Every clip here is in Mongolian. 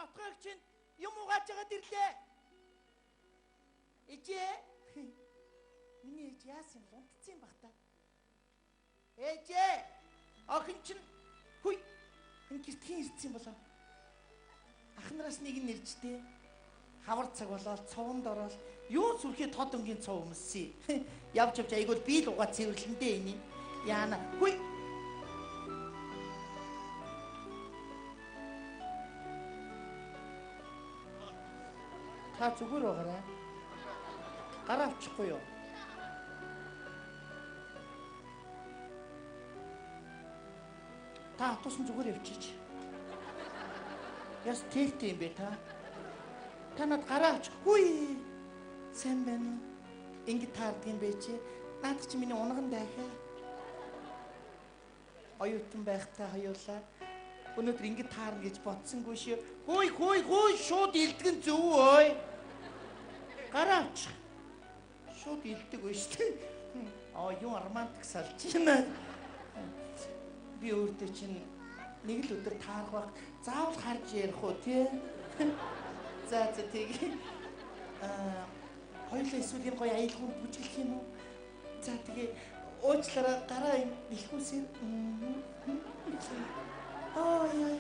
отгойг чинь юм угааж байгаа ирлээ. Ээжээ. Миний ээж яасан юм унтцсан баг та. Ээжээ. Охин чинь хүй. Энэ гэртхэн ирсэн болоо. Ахнараас нэг нь нэржтэй. Хавар цаг болоод цовонд ороод юу сүрхий тод өнгийн цов өмссөн. Явж айгуул би л угаа цэвэрлэндээ энийг. Яана. Хүй. Та зүгээр байгаарай. Гараа авчихгүй юу? Та атусан зүгээр явчих. Яс тэлтэй юм бэ та? Та над гараа авчихгүй. Сайн байна уу? Ингээд таардаг юм бэ чи? Наад чи миний унган дахиа. Оюутан байхтай хоёулаа. Өнөөдөр ингэж таарна гэж бодсонгүй шүү. Хөөй шууд илтгэн зөв өөй. Гараа авчих. Шууд илдэг вэ шүү. Юу романтик салж байна. Би өөртөө чинь нэг л өдөр таарах байх. Заавал харж ярих уу тий? За тэгээ. Хоёулаа эсвэл юм гоё аялгаунд бүжиглэх юм уу? За тэгээ уучлаарай гараа илхүүсээр. Яа.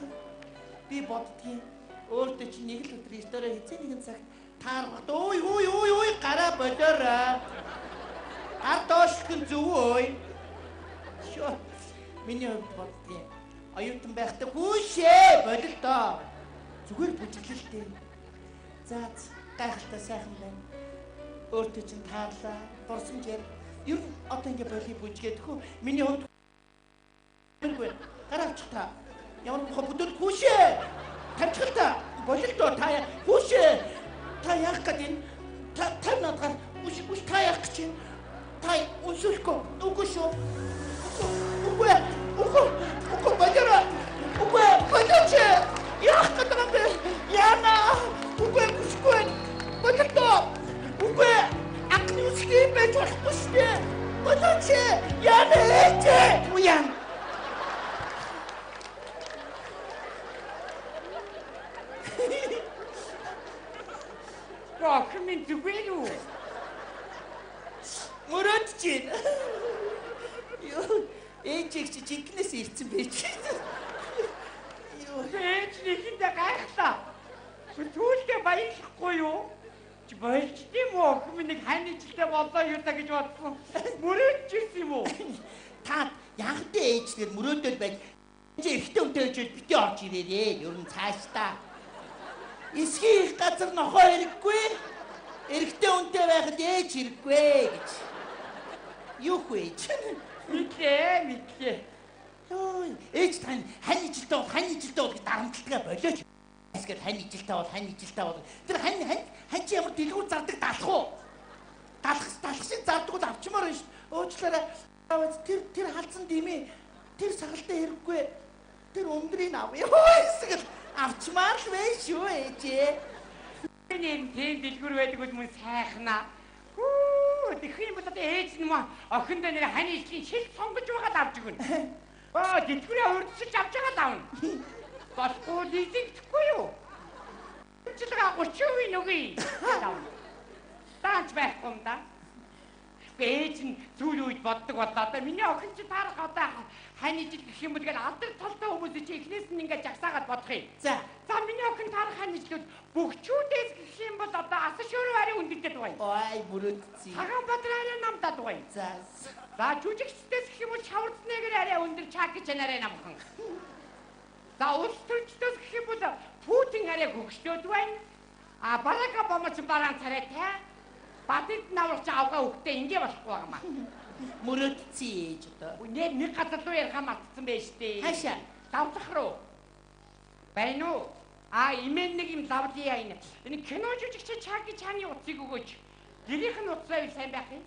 Би боддгийн өөртөө чи нэг л өдөр история хийцээ нэгэн цагт таарах. Ой гараа болоорой. Гар доошлох зөв өөй. Шоо. Миний хувьд боддгийн оюутан байхдаа хүүшээ болил доо. Зүгээр бүжиглэлтэй. За гайхалтай сайхан байна. Өөртөө чинь таарлаа. Дурсамжээр ер нь одоо ингэ боли бүжгээд хөө. Миний хувьд гараа авчих та. Ямар мохо бүдэл хүүшээ. Тавьчих та. Болил доо та хүүшээ. Та яах гэдэг энэ? Та надгаар үш та яах гэж чинь? Та уншуулахгүй. Үгүй шүү. Үгүй бажара. Үгүй бажаач. Яах гэдэг юм бэ? Яна. Үгүй бүшгүй. Болил доо. Үгүй акны үсгийн байж болохгүй шүү. Бажаач. Яна ээжээ. Уян. Хэмээн зүгээр үү? Мөрөдчин. Юу, ээжийг чи жинкнээс ирсэн байж. Юу, ээж нэгэндээ гайхлаа. Сүүлдээ баярлахгүй юу? Чи болж тийм үү? Хэмээн нэг хань жилдээ болоо юу та гэж бодсон. Мөрөдчихсэн юм уу? Та янхтай ээжлэр мөрөөдөл байж чи ихтэй үнтэй ээжүүд битээ орж ирээрээ. Ер нь цаашдаа. Эсхийн их газар нохоо хэрэггүй. Эрэгтэй үнтэй байхад ээж хэрэггүй гэж. Юу хөө ээж? Мэдлээ. Йоо, ээж тань хань ижилтэй бол гэж дарамтлагаа болооч. Эсвэл хань ижилтэй бол. Тэр хань чи ямар дэлгүүр зардаг далах уу? Далах шиг зардаг бол авчмаар байна шүү. Өөчлөөрэй. Тэр халдсан димээ. Тэр сагалтай хэрэггүй. Тэр өндрийг авъя. Эсвэл авчмаар л вэ шүү ээжээ. Тийм дэлгүр байдаг бол мөн сайхнаа. Тэгэх юм бол одоо ээж нь охиндоо нэр хань ижлийн шил сонгож байгаа авч өгнө. Дэлгүрээ урдсаж авч байгаа давна. Болохгүй лизингдэхгүй юу? Жилгээ 30% нүгий. Таанч байхгүй юм да. Ээж нь зүйл үед боддог болоо. Одоо миний охин чи таарах одоо хань ижил гэх юм бол гээд алдар талтай хүмүүс чи эхнээс нь ингээд жагсаагаад бодох юм. За миний охин таарах хань ижлүүд бүгчүүдээс гэх юм бол одоо асан шуурын ари үндэгдээд байгаа юм. Ой бүрэлдсэн. Цагаан Баатар арай намдаад байгаа юм. За жүжигчдээс гэх юм бол шаварцнээгээр арай өндөр чак гэж нарай намхан. За улс төрчдөөс гэх юм бол Путин арай хөгшлөөд байна. Барак Обама ч бараан царай та. Бадид наварч авгаа өгтөө ингэ болохгүй байгаа маа. Мөрөдцэн ээж одоо. Нэг газар руу ярихаа мартсан байж тээ. Хаашаа? Давлах руу. Байна уу? Имэн нэг юм лавлия энэ. Энэ кино жүжигч Чаки Чаны утсыг өгөөч. Гэрийнх нь утсаа юу сайн байх юм?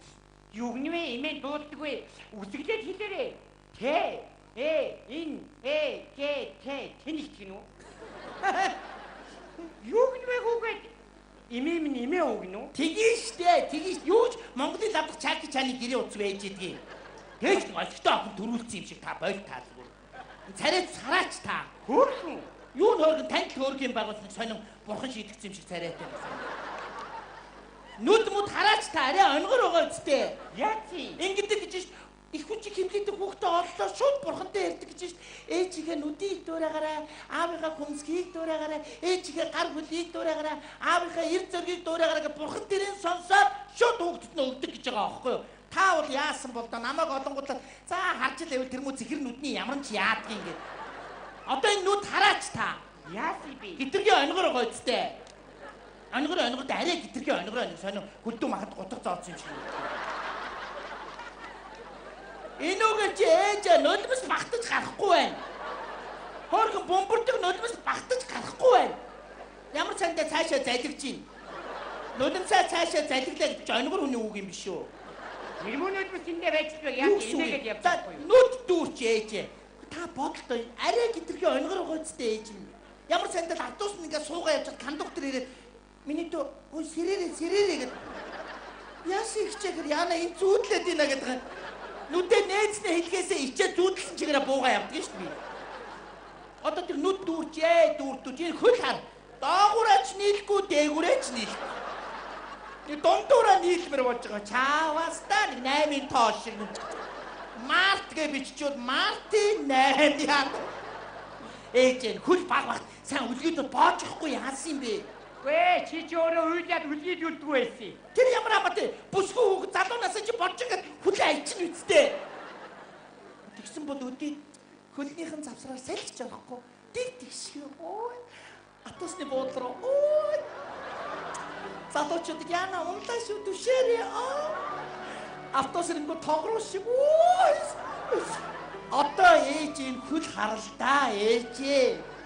Юу гэнэ имэн дуулдаг вэ? Үсгэлээд хэлээрээ. Тэнийг гинүү. Юу гэнэ гүгээд имээ минь имээ өгнө үү? Тэгиш юуж Монголын лавдах Чаки Чаны гэрээ утас байж идгийг. Тэгж олигтой охин төрүүлсэн юм шиг та бойл таалгүй. Царайд сараач та. Хөөрхөн. Юу нөргөн танд хөөргийн байгуулсныг сонин бурхан шийдэгцсэн юм шиг царайтай байсан. Нүд мод хараач та арай онгор байгаа үстэй. Яачих? Ингэдэг гэж ш их хүн чи хэмлэдэг хүүхдээ оллоо шууд бурхантай ярьдаг гэж ш ээжигээ нүдийг дуурайгараа аавынхаа хүмсгийг дуурайгараа ээжигээ гар хөлийг дуурайгараа аавынхаа эр зөргийг дуурайгараа гэж бурхан тэрийн сонсоод шууд хүүхдэд нь өгдөг гэж байгаа аахгүй юу? Та бол яасан бол да намайг олонгодлоо за харж л байвал тэр муу зэхэр нүдний ямар ч яадгийг ингэ. Одоо энэ нүд хараач та. Яаси би? Гитргийн онгор байгаа үстэй. Онгор арай гитргийн онгор сонин хөлдөө махад гутга зооцсон юм шиг. Энүүгээр чи ээж нулимс багтаж гарахгүй байна. Хоорхон бомбордог нулимс багтаж гарахгүй байна. Ямар цаандаа цаашаа залгиж гин. Нулимсаа цаашаа залглаа гэж онгор хүний үг юм биш үү? Нэрмөнөд бас эндээ байцдаг яг энэгээд явчихгүй. Нүд дүүрч ээж. Та бодлоо арай гитргийн онгор байгаа үстэй ээж юм. Ямар цаандаа автобус нэгээ суугаа явж кондуктор ирээд миний дөө ой сэрээрээ гэд. Яашиг чигээр яана энэ зүүдлээд ийна гэдэг. Нүдээ нээцнээ хэлгээсээ ичээ зүүдлсэн чигээр буугаа явдаг шүү дээ. Одоо тэр нүд дүүрч энэ хөл хар. Доогуураач нийлэхгүй дээгүүрээч нийлэхгүй. Нэг дундуураа нийлмэр болж байгаа. Чааваста 8-ын тоо шиг. Март гэж биччихвэл Мартын 8 яа. Ээж хөл баг сайн үлгийд боожохгүй яасан юм бэ? Гээ чи ч өөрөө уйлаад үлгийд үлддэг байсан. Тэр ямар амаатай бүсгүй хүүг залуунаас чи болж ингээд хүлээ айчин үсттэй. Тэгсэн бол өдөө хөлнийхэн завсраар салж чадахгүй. Тэгшээ. Ой. Атосны буудлаа. Ой. Залуучууд яна унтаа шүү түшээрээ. Автосрынго тоогроо шиг. Ой. Одоо ээж энэ хөл харалдаа ээж.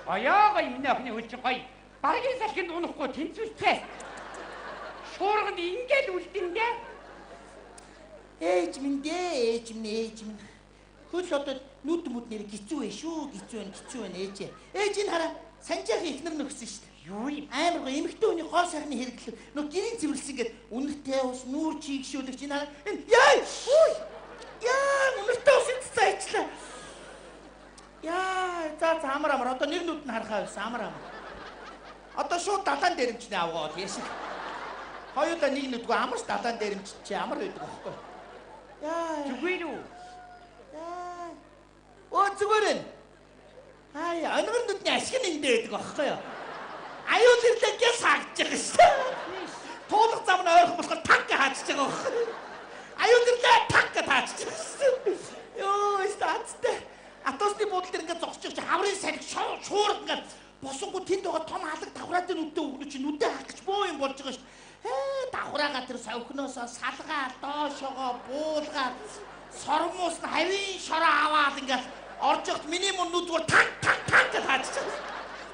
Аяага энэ охины хөл чинь гоё. Баргийн салхинд унахгүй тэнцвэртэй. Шуурганд ингээл үлдэндээ. Ээж минь. Хөл одоо нүд мүднэр гизүү вэ шүү, гизүү байна ээж. Ээж энэ хараа санжаахан ихнэр нөхсөн шүү дээ. Юу юм? Амар гоо эмэгтэй хүний гоо сайхны хэрэглэл. Нөө гэрийн цэвэрлсэн гээд үнэртэй ус, нүүр чигшүүлэгч энэ хараа. Яй! Үй! Яа, үнэртэй ус цайчлаа. Яа, за амар одоо нэг нүд нь харахаа байсан амар. Одоо шууд далайн дээрэмчний авгаа яшиг. Хоёулаа нэг нүдгүй амарч далайн дээрэмч чи амар байдаг байхгүй. Яа. Зүгээр үү? Яа. Оо зүгээр нь. Онгор нүдний ашиг нь эндээ байдаг байхгүй юу? Аюул ирлээ гэж сагдж байгаа шүү. Туулах зам нь ойрхон болохоор танк хаачж байгаа байхгүй. Аюул ирлээ танк таачж байгаа. Йоо, статтай. Атосны буудлын дээр ингээд зогсож чи хаврын салхи шуурд ингээд босонгүй тэнд байгаа том алаг давхраатай нүдтэй өгнө чи нүдээ хаах гэж боо юм болж байгаа шүү. Давхраагаа тэр совхноосоо салгаа доошогоо буулгаад сормуус нь хавийн шороо аваад ингээд орж явахт миний мөн нүдгээр танк гэж хаачж байгаа.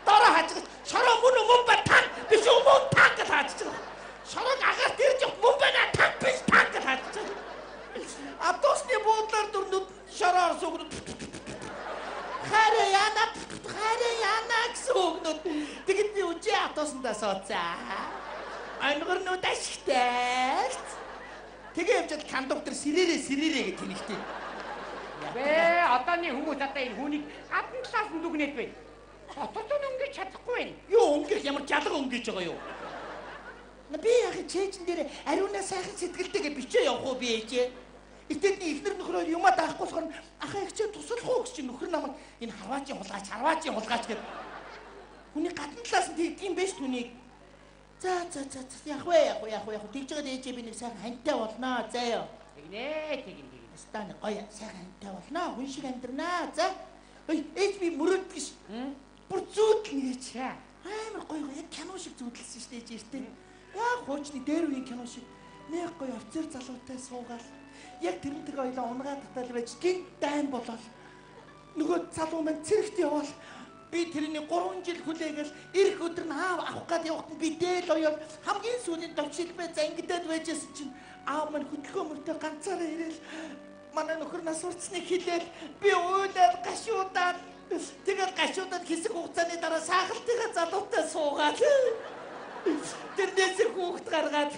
Дороо хаачж шороо мөн ба танк биш мөн танк гэж хаачж байгаа. Шороог агаас дэрж мөн байна танк биш танк гэж хаачж байгаа. Атосны буудлаар дүр нүд шороор сүгнэ. Хараа яна гэсэн өгнөд. Тэгэд би үжи атоосандаа сооцаа. Онгор нүд ашигтай. Тэгээ явжаад кондуктор сэрээрээ гэж тэнэгтэй. Бэ одооны хүмүүс одоо энэ хүнийг гадна талаас нь дүгнээд байна. Хотод нь өнгөж чадахгүй байна. Юу өнгөх ямар жалга өнгөж байгаа юу? Би яг чэйжэн дээр ариунаа сайхан сэтгэлтэйгээ бичээ явах уу би ээжээ. Итэдний ихнэр нөхрөө юмаа даахгүй болохоор ахаа ихчээ туслах уу гэж нөхөр намайг энэ харваачийн хулгаач гэдэг. Хүний гадна талаас нь тэгдэг юм биш түүнийг. За яг вэ. Тэгж байгаа ээжээ би нэг сайхан хантай болноо. Заяа. Тэгнэ. Станы гоё сайхан хантай болноо. Хүн шиг амьдрнаа. За. Ээж би мөрөөд гэж. Бүр зүүдлэн ээж. Амар гоё яг кино шиг зүүдлсэн шүү дээ ээжтэй. Яг хуучны дээр үеийн кино шиг. Нэг гоё офицер залуутай суугаал. Яг тэрнтэйг ойлоо унгаа татал байж гин дайн болол. Нөгөө залуу маань цэрэгт явал би тэрний 3 жил хүлээгээл ирэх өдөр нь аав авах гээд явахт би дээл оёол хамгийн сүүлийн төвшилбэ зангидаад байжсэн чинь аав маань хөдөлгөөн мөртөө ганцаараа ирээл манай нөхөр нас урцсныг хэлээл би уйлаад гашуудаад тэгээд гашуудаад хэсэг хугацааны дараа саахалтыгаа залуутай суугаад тэрнээс хүүхд гаргаад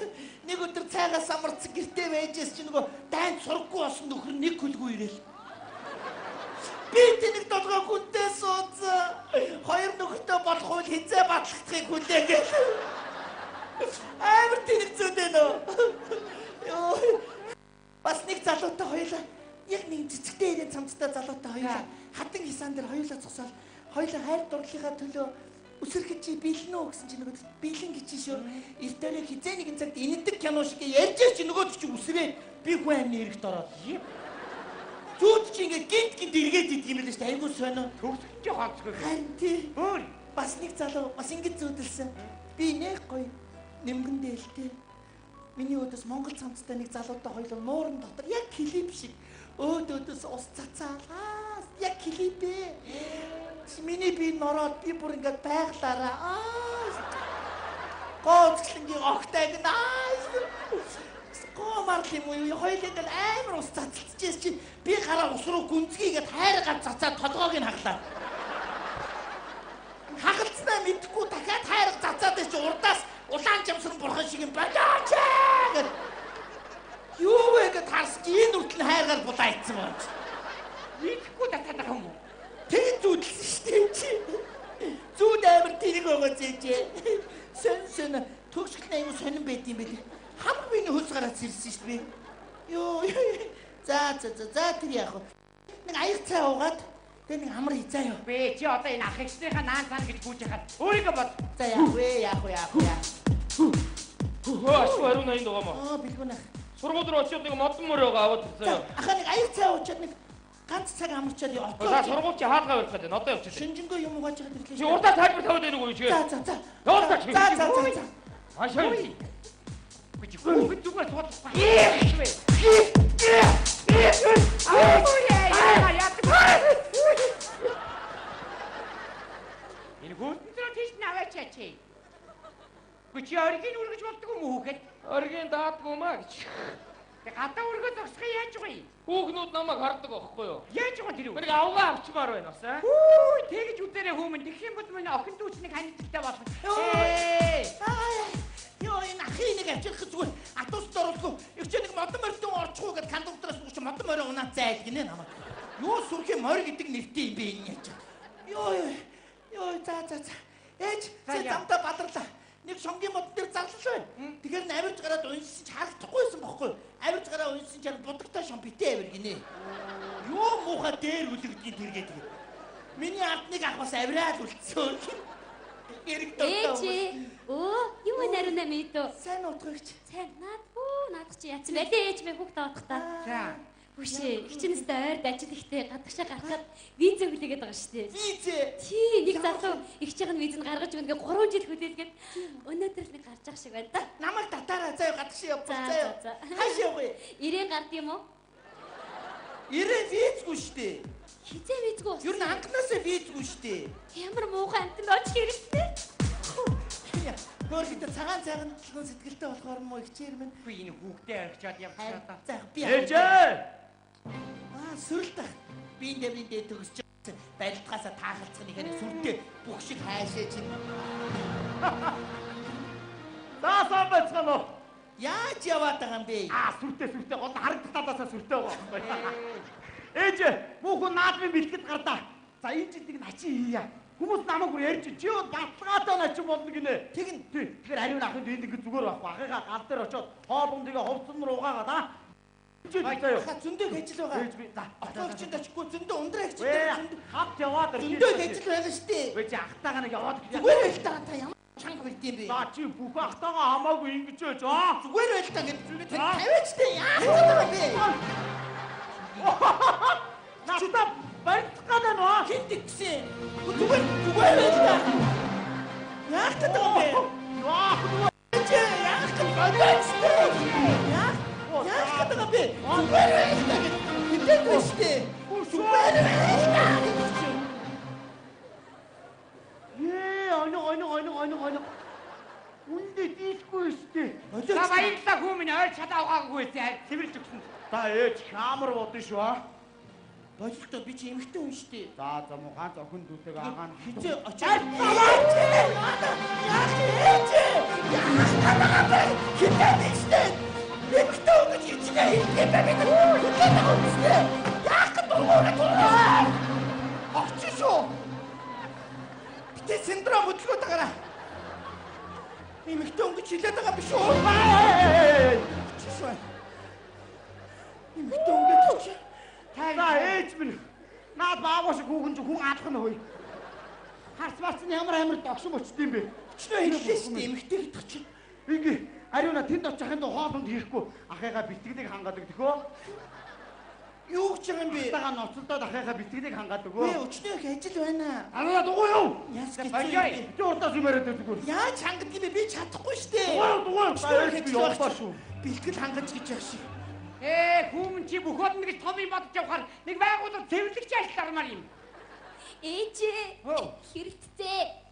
нэг өдөр цайгаас амарцсан гэртээ байжээс чи нөгөө дайнд сургахгүй болсон нөхөр нэг хөлгүй ирээл. Би тэнэг толгой хүнтэй сууз. Хоёр нөхөртөө болох үйл хязээ батлагдахыг хүлээгээд. Амар тэнэг зүйдэн үү. Йоо. Бас нэг залуутай хоёлаа яг нэг цэцэгтэй ирээд цамцтай залуутай хоёлаа хатан хисаан дээр хоёлаа цогсоол хоёлаа хайр дурлалынхаа төлөө үсэрхэж бэлнэ үү гэсэн чинь нөгөө бэлэн гэж шүү. Эртөө хизээ нэгэн цагт инэдэг кино шиг ярьж чи нөгөө чи үсрээ би хүн амны эрэгт ороод. Зүуд чи ингээд гинт эргээд идэг юм л шүү дээ. Айгуу сонио. Төгсөж хаацгүй. Харин тий. Бас нэг залуу бас ингэж зүүдэлсэн. Би нэг гоё нэмгэн дээлтэй. Миний өдөөс Монгол цамцтай нэг залуутай хоёулаа нуурын дотор яг клип шиг өөдөөс ус цацаалаа. Яг клипээ. Миний би нороод би бүр ингээд байглаараа. Гоцлонгийн огтайг наа. Гомар юм уу хоёулаа амар ус цацалцчихсэн чи би гараа ус руу гүнзгийгээд хайргаа цацаад толгойг нь хаглаа. Хагалцнаа мэдхгүй дахиад хайрга цацаад чи урдаас улаан жамсран бурхан шиг юм болооч гэд. Юу вэ гэд харсч энэ үртэл хайргаар булаа ицсэн байна. Мэдхгүй татаад байгаа юм уу? Тэг зүудэлсэн шүү дээ чи. Зүуд амар тэрэг байгаа зээжээ. Сэн төгсгөлний аюу сонирн байд юм бэ. Хамаг биний хөлс гараад ирсэн шүү дээ. Йоо. За тэр яах вэ? Нэг аяг цай уугаад тэг нэг амар хизаа юу. Бэ чи одоо энэ ах эгчнийхээ наан цаана гэж гүйж яхад өөрийгөө бод. За яах вэ. Ашгүй хариу наянд байгаа мó. Бэлгүүн ах. Сургууль руу очиод нэг модон мөрөөгөө аваад ирсэн. Ахаа нэг аяг цай уучаад нэг ганц цаг амарчаад яваа. За сургууль чи хаалгаа барих гэдэг. Одоо явчих. Шинжэнгөө юм угааж яхад ирлээ. Чи урдаа тайлбар тавиад байноу юу чи? За. Явуулаа чи. За. Ашаа. Чи хүүхэд зүгээр суудлахгүй. Энэ хүүхдэн тийш наваач чи. Чи оргийн үргэж болдгоо юм уу хүүхэд? Оргийн даадгүй маа гэж. Тэг гадаа үргэж зогсох яаж вэ? Хүүхнүүд намайг хардаг байхгүй юу? Яаж байгаа тэр үү? Нэг авгаа авчмаар байна бас аа. Тэгэж үдэрээ хүмүүн тэгэх юм бол миний охин дүүчнийг ханддаг болох. Йоо энэ ахын нэг авчих зүгээр атуусд оруулгүй. Их ч нэг модон морьтон орчихгүй гэд кондуктороос бүгд модон морь унаа зайл гинэ намайг. Юу сүрхий морь гэдэг нэртэй юм бэ энэ яаж. Йоо за. Ээж замдаа бадарлаа. Нэг шонгийн мод дээр зарлал байна. Тэгэхээр авирж гараад уншсан ч харагдахгүйсэн бохгүй. Авирж гараа уншсан ч будагтай шон битээ авир гинэ. Юу муухай дээр үлэгдгийн тэргээд. Миний ардныг ах бас авираад үлдсэн. Эрэг дөрөв. Юу нариуна мэдөө. Сайн утгагч. Сайн наад чи яц байлээ ээж минь хүүхд таадах та. За. Хүшээ хичнэстэй ойрд ажил ихтэй гадагшаа гарахад виз хүлээгээд байгаа шүү дээ. Виз. Тий, нэг залуу ихчийн виз нь гаргаж өгнө 3 жил хөдөлгээд өнөөдөр л нэг гарч байгаа шиг байна да. Намайг татаараа заяа гадагшаа явуулах заяа. Хааш явъя? Ирээ гард юм уу? Ирээ визгүй шүү дээ. Хизээ визгүй. Юу н анхнаасаа визгүй шүү дээ. Ямар муухай амтан оч хэрэгтэй. Гөргөд цагаан сэтгэлтэй болохоор мó ихчээр минь. Би энэ хүүхдээ орхичоод явчихлаа та. За би. Ээжээ. Сүрэлтэх. Биндээ төгсч барилдгаасаа таахалцах нэг сүртэй бүх шиг хайшаа чинь. Даасан бацгаано. Яаж яваад байгаа юм бэ? Сүртэй гол харагдтаадасаа сүртэй байгаа байхгүй. Ээжээ, муухай наадмын бэлгэд гардаа. За энэ жилиг начи хийя. Хүмүүс намайг бүр ярьж чи юу батлагаатай начин болно гинэ. Тэгнь. Тэгэхээр ариун ахын энд ингэ зүгээр байхгүй. Ахыгаа гал дээр очоод хоолунд тэгээ хувцсан руу угаагаад аа. Зөндөө ажил байгаа. Ээж би. За. Отогчд очихгүй зөндөө ундраа гэж. Хавт яваад зөндөө ажил байгаа шүү дээ. Вэ чи ахтайгаа нэг яваад. Зүгээр байл та ямар чанга байд юм бэ? За чи бүх ахтайгаа хамаагүй ингэж байж аа. Зүгээр байл та гэж тавиач дээ. Яах вэ бэ? Начта барьцгаад байна уу? Хинт гисэн. Зүгээр байл та. Яах гэдэг юм бэ? Яах гэдэг юм бэ? Яах гэдэг юм бэ? Зүгээр байл та гэж. Хинт гисэн. Зүгээр байл та. Ой. Үндэ дийлэхгүй штэ. За баярлалаа хүмүүн ойр чадаа угаагүй байсан. Цэвэрлж өгсөн. За ээж хаамар бодно шүү аа. Болтой би чи эмхтэй хүн штэ. За муу ганц охин дүүтэйг агаан хизээ очоод яах ээж? Яах гэдэг юм бэ? Хинтээ штэ. Эмхтэй хүн гэж хичнээн юм бэ? Яах гэдэг юм бэ? синдром хөдөлгөөтэйгаараа. Эмэгтэй өнгөч хилээд байгаа биш үү? Чишвэ. Эмэгтэй өнгөч чи. За ээж минь. Наад бааваш хүүхэн хүн алах нь хөөе. Харц марцны ямар амар догшин болчтой юм бэ? Өчнөө хэллээ шүү дээ эмэгтэй гэдэг чинь. Ингээ ариуна тэнд очихын доо хоолнд хийхгүй ахыгаа битгэлийг хангадаг тэхөө. Юу гэж байгаа юм бэ? Тага ноцолдоод ахыгаа битгэлийг хангадаг Би өчнөө их ажил байна. Араа дугуй юу? Яс Баяр. Чи уртаас юм яриад байдаг. Яаж хангадаг юм бэ? Би чадахгүй шүү дээ. Дугуй. Өчнөө Би явах шүү. бэлтгэл хангаж гэж яах шиг. Хүүмэн чи бүхэл нэг том юм бодож явахаар нэг байгууллага цэвэрлэгч ажиллармаар юм. Ээжээ. Хэрэгтцээ.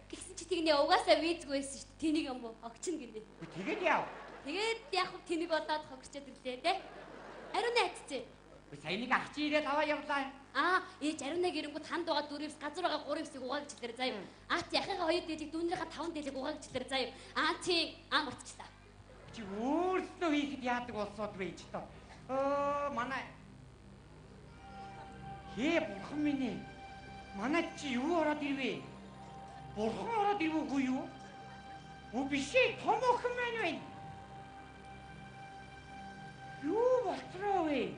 Гэсэн чи тэгнээ угаасаа визгүй байсан шүү дээ. Тэнийг юм уу? Огчин гинэ. Тэгээд яав. Тэгээд яг хөө тэнийг бодоод хогсчод ирлээ те. Ариун найццээ. Сая нэг ах чи ирээд аваа явлаа. Ээж ариунаг ирэнгүүт ханд байгаа 4-с газар байгаа 3-ыг угаа гэж хэлээр заяа. Чи ахыгаа 2 дээлийг дүүнийхээ 5 дээлийг угаа гэж хэлээр заяа. Чи мартчихлаа. Чи өөрснөө хийхэд яадаг болсоод байж тоо. Манай бурхан минь ээ. Манай чи юу ороод ирвэ? Бурхан ороод ирвэгүй юу? Биш ээ, том охин маань байна. Юу болтроо вэ?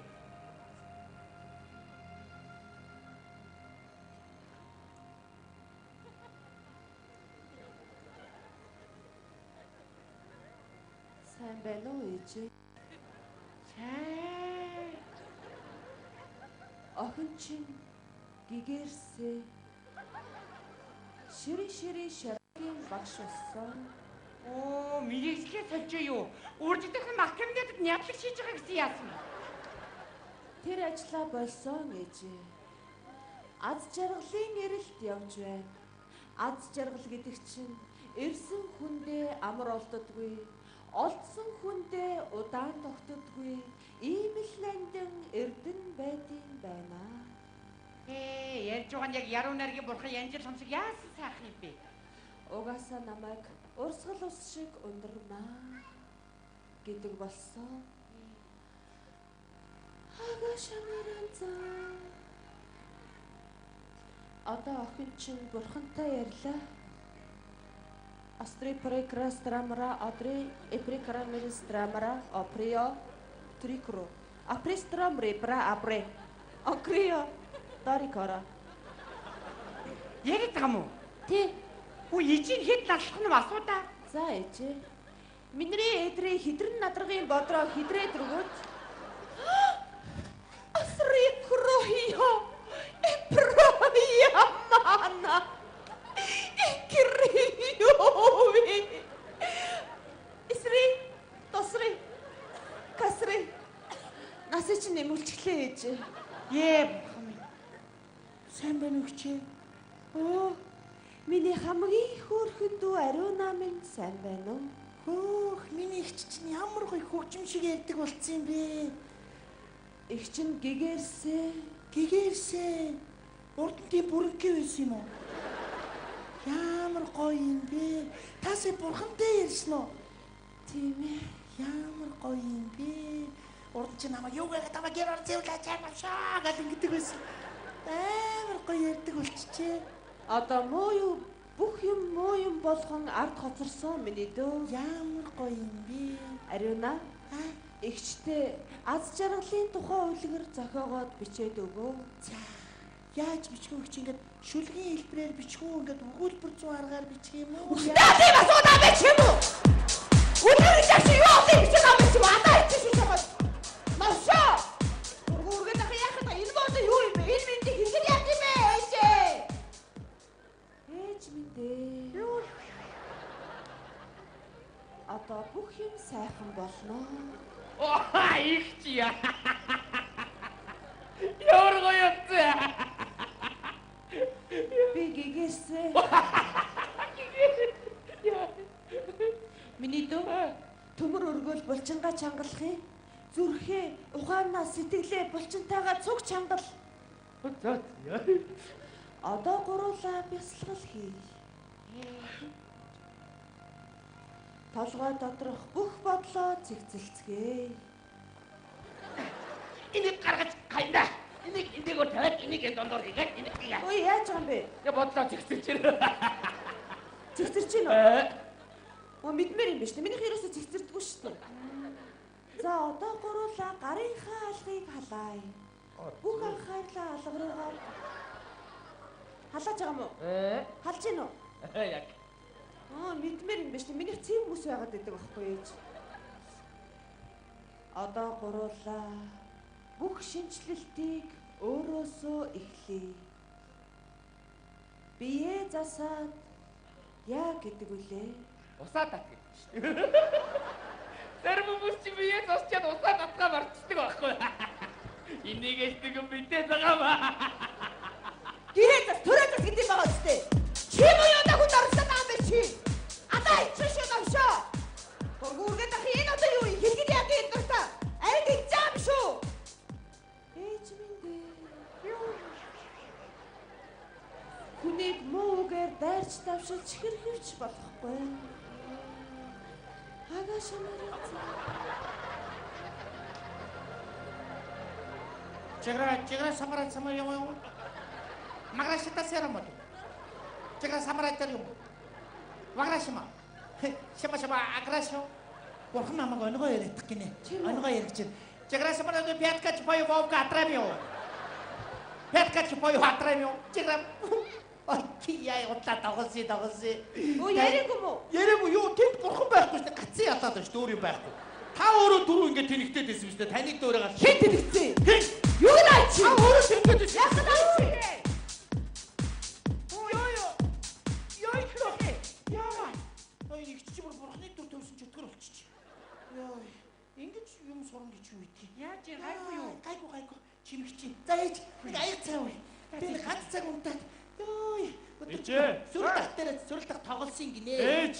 Сайн байна уу ээж? Сайн. Охин чинь гэгэрсээ шири шаргийн багш болсон. Мэргэжлээ сольж юу? Үржигдэх махкамнуудад нядлаг шийж байгаа гэсэн яасан? Тэр ажлаа болсон ээжээ. Аз жаргалын эрэлт явж байна. Аз жаргал гэдэг чинь ирсэн хүндээ амар олддоггүй, олдсон хүндээ удаан тогтдоггүй, ийм л ландин эрдэн байдсан байна. Ярьж байгаа нь яг яруу найргийн бурхан янжил хамсаг яасан сайхан юм бэ? Угаасаа намайг урсгал ус шиг ундрнаа гэдэг болсон. Агашамиранзаа. Одоо охин чинь бурхантай ярьлаа. Астри прекрастрамара адри эпрекрамерстрамара априо трикро. Апрестрамре бра апре. Окрио дарикара. Яриад байгаа мó? Тий. Ижийн хэд налах нь асуудаа. За ээжээ. Миний эдрээ хидрэн надрагын бодроо хидрээд рүгөөд. Астри кроио. Эпроиа мана. Экриови. Исри, тосри, касри. Насаа чи нэмүүлчихлээ ээжээ. Бурхан минь. Сайн байна уу хичээ? Миний хамгийн хөөрхөн дүү Ариуна минь сайн байна уу? Миний ихч чинь ямар гоё хөгжим шиг ярьдаг болцсон юм бэ? Их чинь гэгэрсээ. Урд нь тийм бүрэнхий байсан юм уу? Ямар гоё юм бэ? Тасаа бурхантай ярьсан уу? Тийм ээ. Ямар гоё юм бэ? Урд нь чи намайг юу гэдэг намайг гэр ор зэвлэж чамшаа гэж ингэдэг байсан. Амар гоё ярьдаг болчихжээ. Одоо муу юу бүх юм муу юм болгон ард хоцорсон миний дөө. Ямар гоё юм бэ? Ариуна. Игчтэй аз жаргалын тухай үлгэр зохиогоод бичээд өгөө. За. Яаж бичих вэ чи ингээд шүлгийн хэлбэрээр бичих үү ингээд өгүүлбэр зүүн аргаар бичих юм уу? Тийм асуудал байж юм уу? Үлгэр гэж юу авах гэж байгаа юм бэ? Одоо хийчих шүү дээ. Машаа. Үргэлж яах вэ? Энэ бод юу юм бэ? Энэ минь хэрэг яах юм бэ? Ээж минь дээ. Одоо бүх юм сайхан болно. Их чи яа. Ямар гоё юм. Би гэгэрсээ. Миний дөө төмөр өргөөл булчингаа чангалахын зүрхээ ухаанаа сэтгэлээ булчинтайгаа цуг чангал. Одоо гуруулаа бясалгал хий. Толгой доторх бүх бодлоо цэгцэлцгээе. Энийг гаргаж хайна. Энийг тавиад энийг дондор хийгээд энийг яа. Ой яаж байгаа юм бэ? Я бодлоо зэгцэлж Зэгцэрч гин үү? Оо мэдмээр юм биш үү? Минийх ерөөсө зэгцэрдэггүй шүү дээ. За одоо гуруула гарынхаа алгыг халаая. Бүх анхаарлаа алга руугаа халааж байгаа юм уу? Халж гин үү? Яг. Мэдмээр юм биш үү? Минийх цэм бүс байгаад байдаг байхгүй ээж. Одоо гуруула бүх шинжлэлтийг өөрөөсөө эхлэе. Бие засаад яа гэдэг үлээ? Усаа тат гэдэг шүү дээ. Зарим хүмүүс чи бие засчаад усаа татгаа марцдаг байхгүй. Энийг элдэг юм битээ байгаа. Гэрээ зас, төрөө зас гэдэг юм байгаа үстэй. Чи юу надад хүнд орсон байгаа юм бэ чи? Адаа ичсэн шүү навшаа. Гургургээд ах энэ одоо юу хэлгээд яа гэдэг дуртай. Арид экзам шүү. Ээж минь дээ. Хүнийг муу үгээр дайрч давшилж хэрхэвч болохгүй. Хагаш мэрэгц. Чигра самарат самар юм. Маграшита серамот. Чигра самарат юм. Маграшима. Шама аграшо. Бурхан намайг өнгөө яриадах гинэ. Өнгөө ярих чинь. Чигра самарат пяткач пою вовка атрамио. Пяткач пою атрамио. Чигра Окей, удаа дагуулъя. Өө яриаггүй мүү? Яриаггүй юу? Тэнд бурхан байхгүй шүү дээ. Гацсан ялаад байна шүү дээ. Өөр юм байхгүй. Та өөрөө дөрөв ингэж тэнэгтэй байсан шүү дээ. Таныг дөөрөө гал. Хэн тэнэгтэй? Хэн? Юу наа чи? Та өөрөө тэнэгтэй байсан. Яхад аа чи? Яа. Ой, нэг чи бурханы дүр төвсөн чөтгөр болчих. Яа. Ингэж юм сурна гэж юу гэдгийг. Яаж гайгүй юу? Гайгүй. Чимэг чи. За ээж, нэг аяг цаа үе. Би ганц цаг унтаад. Ой. Ээжээ. Сүрэл дах тоглосон гинэ. Ээж.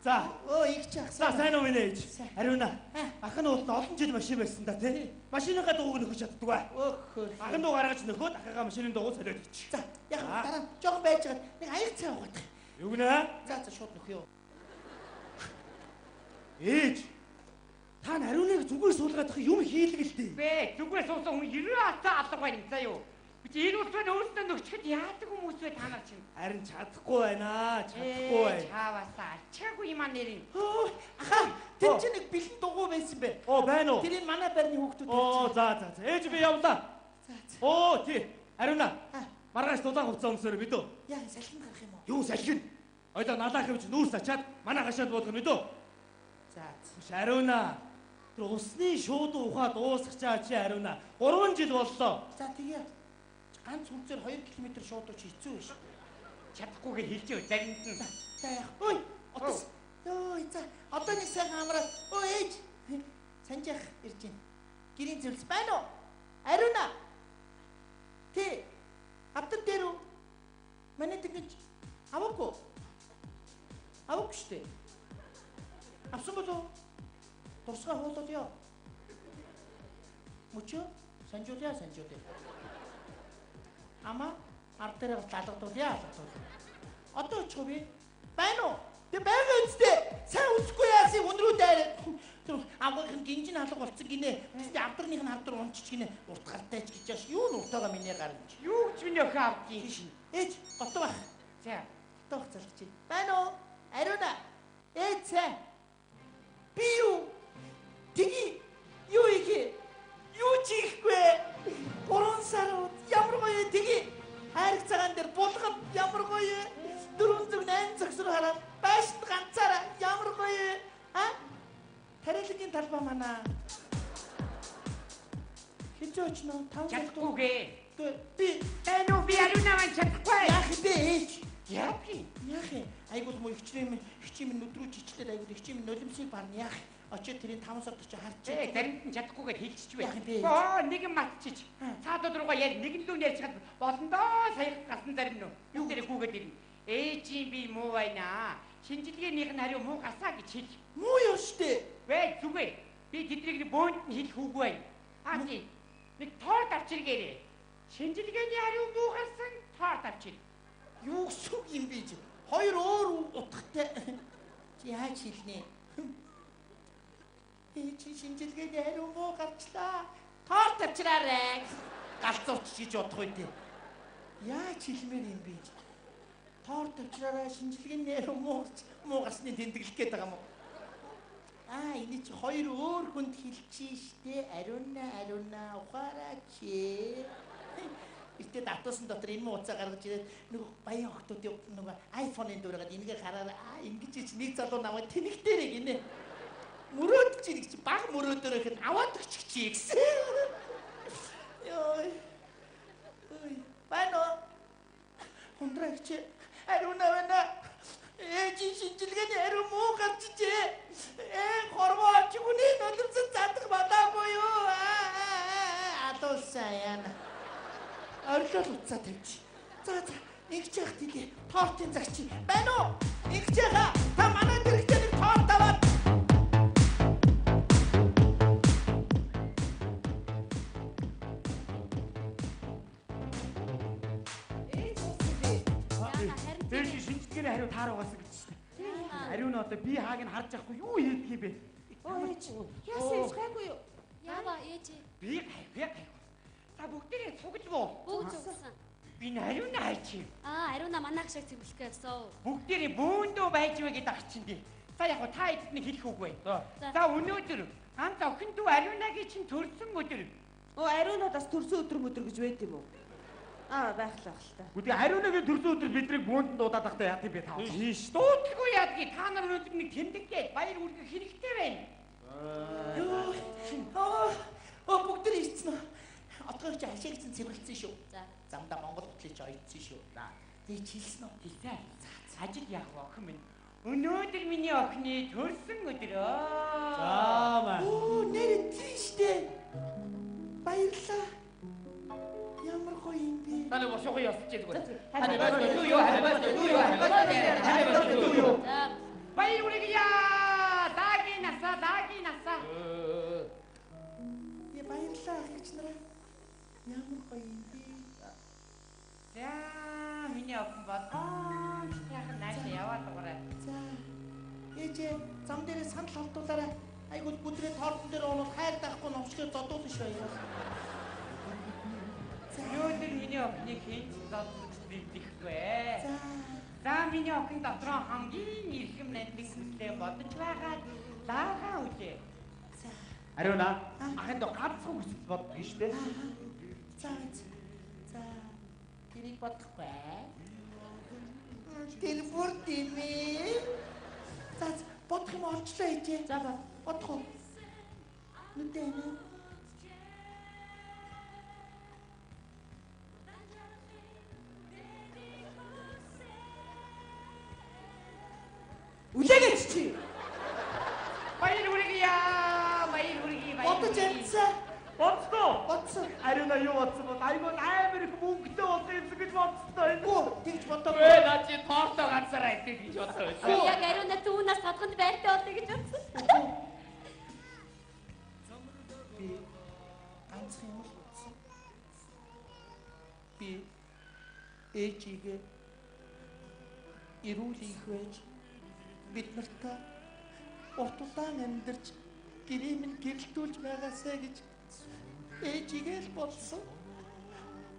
За. Их чах. За сайн уу минь ээж. Ариуна. Ах нь уулт олон жил машин байсан да тий. Машиныхаа дууг нөхөж чаддгүй бай. Өөхөө. Ахын дуу гаргаж нөхөд ахыгаа машины дууг солиод ич. За, яг дараа жоохон байж байгаа. Нэг аяг цаа угаадах. Юу гинэ? За шууд нөх юу. Ээж. Та Ариуныг зүгээр суулгаадах юм хийлгэлтэй. Бэ, зүгээр суусан хүн 90 атаа алга байна заа юу. Би энэ усрын өөрсдөө нөгчөд яадаг хүмүүс вэ та нар чинь? Харин чадахгүй байна. Чадахгүй бай. Чаавасаа ачаагүй юм аа нэрийн. Аха, тэр чинь нэг бэлэн дугуй байсан бэ. Оо байна уу? Тэрийг манай байрны хүүхдүүд Оо за. Ээж би явлаа. За. Оо тий. Ариуна. Маргааш дулаан хувцас өмсөөрэй мэдөө. Яа, салхин гарах юм уу? Юу салхин? Ойдоо налаах хэмж нүүрс ачаад манай гашаад буулгах мэдөө. За. Ариуна. Тэр усны шууд ухаа дуусгачаа чи Ариуна. 3 жил боллоо. За тэгээ. Ганц хүнцээр 2 км шууд уч хэцүү биш. Чадахгүйгээ хэлжээ заримд нь. За яах. Ой, отос. Ой, за. Одоо нэг сайхан амраад. Ой, ээж. Санжаах ирж байна. Гэрийн зөвлөс байна уу? Ариуна. Тэ. Автан дээр үү? Манай тэгэж авахгүй. Авахгүй штэ. Авсан болов? Дурсгаа хуулаад яа. Мөчөө санжуулъя. Ама ард дээр алгадуулъя. Одоо очих би. Байна уу? Тэ байгаа үстэй. Сайн үсэхгүй яасыг өнрөө дайраа. Тэр агуулгын гинжин алга болцсон гинэ. Тэ авдрных нь авдар унчиж гинэ. Урт гартайч гэж яаш. Юу н уртаага миний гарч. Юу ч миний охин авдгийг шин. Ээж, готов байх. За. Готов залж чинь. Байна уу? Ариуна. Ээж сайн. Би юу? Тэги юу ихе? Юу чихгүй? 3 сар ямар гоё тэги. Хайрх цагаан дээр булгад ямар гоё. 408 цагсруу хараад байшд ганцаараа ямар гоё. Тарилгийн талбай манай. Хинч очно 5 Чадахгүйгээ. Би Энүү би Ариуна маань чадахгүй. яах бэ ээж? Яах Яах. Айгуул муу хичнээн нүдрүү чичлээд айгуул хичнээн нулимсыг барна яах. Очоод тэрийн 5 сард очиж харчих. заримд нь чадахгүйгээ хэлчихвэ. Яах юм бэ? Нэг юм матчиж. Цаадууд руугаа яг нэгэн лүү ярьж хад болондоо сая гасан зарим нь. Юу дээр гүгээд ирнэ. Ээжийн би муу байна. Шинжилгээнийх нь хариу муу гасаа гэж хэл. Муу юу штэ. Вэ зүгээр. Би тэднийг бөөнд нь хэлэх үгүй байна. Тий. Нэг тоор давчиргээрээ. Шинжилгээний хариу муу гасан тоор давчир. Юу сүг юм бэ чи? Хоёр өөр утгатай. Чи яаж хэлнэ? Чи шинжилгээний хариу муу гарчлаа. Торт авчираарай. Галзуурч гэж бодох үү дээ. Яаж хэлмээр юм бэ? Торт авчираарай шинжилгээний нэр муугарсны тэмдэглэх гээд байгаа юм уу? Энэ чи хоёр өөр хүнд хэлчихэн штэ. Ариуна ухаараач. Итэ датуусан дотор энэ мууцаа гаргаж ирээд нөгөө баян охтуудын нөгөө iPhone-ын дүүргээд энийгээ хараараа ингэж чи нэг залуу намайг тэнэгтэрэг гинэ. Мөрөөдөж чи нэг чи баг мөрөөдөөр ихэд аваад өгчих чи гэсэн. Йой. Бано. Хондрагч. Ариуна. Ээжийн шинжилгээний ариун муу гарчжээ. Хорвоо чигүний нулимсан задах badаагүй юу? Адуулсан яана. Орлол уцаа тавьчих. За ингэж яах тийгээ тортын загч байна уу? Ингэж яха та манай дэрэгтэй нэг торт аваад. Дээрх шинжилгээний хариу тааруугаасан гэж байна. Ариун одоо би хааг нь харж явахгүй юу хийдэг юм бэ? Ээж. Яасан ээж гайгүй юу? Яава ээж. Би гайгүй. Та бүгдээрээ цуглав уу? Бүгд зүгсэн. Би ариуна хайчих. Ариуна манайх шиг цэвэрлэх гэсэн. Бүгдээрээ бөөндөө байж вэ гэдэг ах чинь дээ. За яг та эдгээр хэлэх үгүй. За өнөөдөр ганц охин дүү ариунагийн чинь төрсөн өдөр. Ариунаа бас төрсөн өдөр гэж байд юм уу? Байх л та. Үгүй ариунагийн төрсөн өдөр биднийг бөөнд дуудаад ахтай яах юм бэ та? Тийш дуудлаггүй яадгийг та нар өнөөдөр нэг тэмдэгтэй баяр үргэх хэрэгтэй байна. Бүгд ирсэн үү? Отгойч ашигласан цэвэрлсэн шүү. За. Замдаа Монгол хөтлөж оёдсон шүү. Тэг хэлсэн үү? Хэлсэн. Ажил яах вэ охин минь? Өнөөдөр миний охины төрсөн өдрөө. За. Нэр тийштэй. Баярлаа. Ямар гоё юм бэ? Та нэг бошоо ясч яадаг вэ? За. Баяр үргийа. Даги наса. Баярлаа гэж нараа. Ямар гоё юм бэ? За миний охин бодгоо. Яхан наашаа яваад дуурай. За. Ээж зам дээрээ санал холдуулаарай. Айгуу бүдрээ тортон дээр онол хайр дахгүй номшгоо зодуулна шүү яа. Өнөөдөр миний охиныг хэн зодож бэлдэхгүй. За миний охин дотроо хамгийн эрхэм нандин хүслээ бодож байгаад лаагаа үлээ. Ариуна ахын доо ганцхан хүсэл боддог шүү дээ. За. Тэрийг бодохгүй. Телефон димээ. За бодох юм олчлаа ээжээ. За бодох уу? Нүдэнэ. Үлээгээч чи. Баяр үргийа. Бодож амжсан. Бодсон. Ариуна юу бодсон бол айгүй амар их мөнгөтэй болсон юм гэж бодсон энэ. Тэгж бодоод. Наа чи тоортоо ганцаараа идэх гэж бодсон байсан. Би яг ариуна түүнээс тодгонд байртай болъё гэж бодсон. Би ганц юм л бодсон. Би ээжигээ ирүүлэх байж бид нартай урт удаан амьдарч гэрээ минь гэрэлтүүлж байгаасаа гэж ээжигээ л болсон.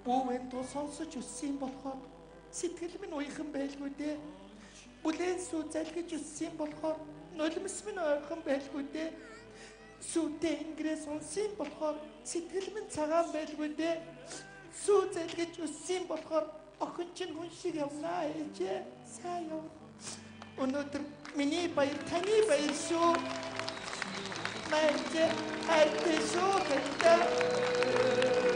Бүүвэн тоо сонсож өссөн болохоор сэтгэл минь уйхан байлгүй дээ. Бүлээн сүү залгиж өссөн болохоор нулимс минь ойрхон байлгүй дээ. Сүүтэй ингрээ сонсон болохоор сэтгэл минь цагаан байлгүй дээ. Сүү залгиж өссөн болохоор охин чинь хүн шиг явнаа ээжээ. Сайн яв. Өнөөдөр миний баяр таны баяр шүү. Майже хайртай шүү гэдэг.